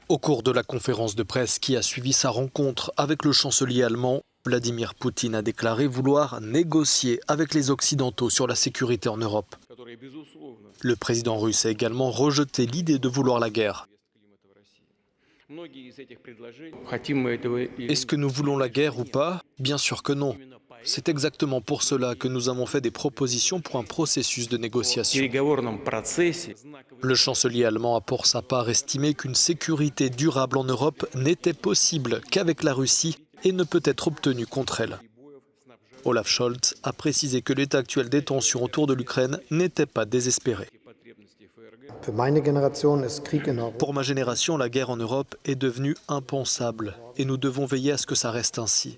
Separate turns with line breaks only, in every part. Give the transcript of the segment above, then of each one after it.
Au cours de la conférence de presse qui a suivi sa rencontre avec le chancelier allemand, Vladimir Poutine a déclaré vouloir négocier avec les Occidentaux sur la sécurité en Europe. Le président russe a également rejeté l'idée de vouloir la guerre. Est-ce que nous voulons la guerre ou pas? Bien sûr que non. C'est exactement pour cela que nous avons fait des propositions pour un processus de négociation. Le chancelier allemand a pour sa part estimé qu'une sécurité durable en Europe n'était possible qu'avec la Russie et ne peut être obtenue contre elle. Olaf Scholz a précisé que l'état actuel des tensions autour de l'Ukraine n'était pas désespéré. Pour ma génération, la guerre en Europe est devenue impensable et nous devons veiller à ce que ça reste ainsi.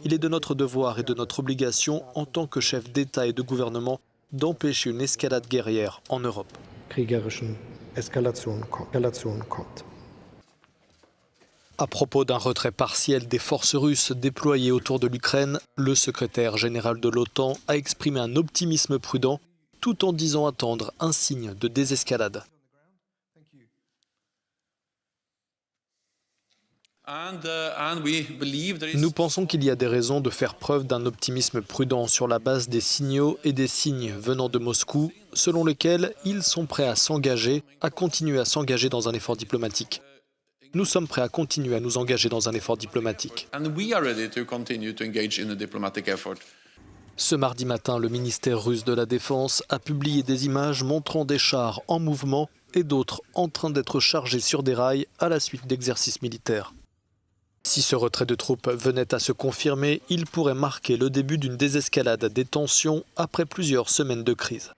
Il est de notre devoir et de notre obligation en tant que chef d'État et de gouvernement d'empêcher une escalade guerrière en Europe. À propos d'un retrait partiel des forces russes déployées autour de l'Ukraine, le secrétaire général de l'OTAN a exprimé un optimisme prudent tout en disant attendre un signe de désescalade. Nous pensons qu'il y a des raisons de faire preuve d'un optimisme prudent sur la base des signaux et des signes venant de Moscou, selon lesquels ils sont prêts à continuer à s'engager dans un effort diplomatique. Nous sommes prêts à continuer à nous engager dans un effort diplomatique. Ce mardi matin, le ministère russe de la Défense a publié des images montrant des chars en mouvement et d'autres en train d'être chargés sur des rails à la suite d'exercices militaires. Si ce retrait de troupes venait à se confirmer, il pourrait marquer le début d'une désescalade des tensions après plusieurs semaines de crise.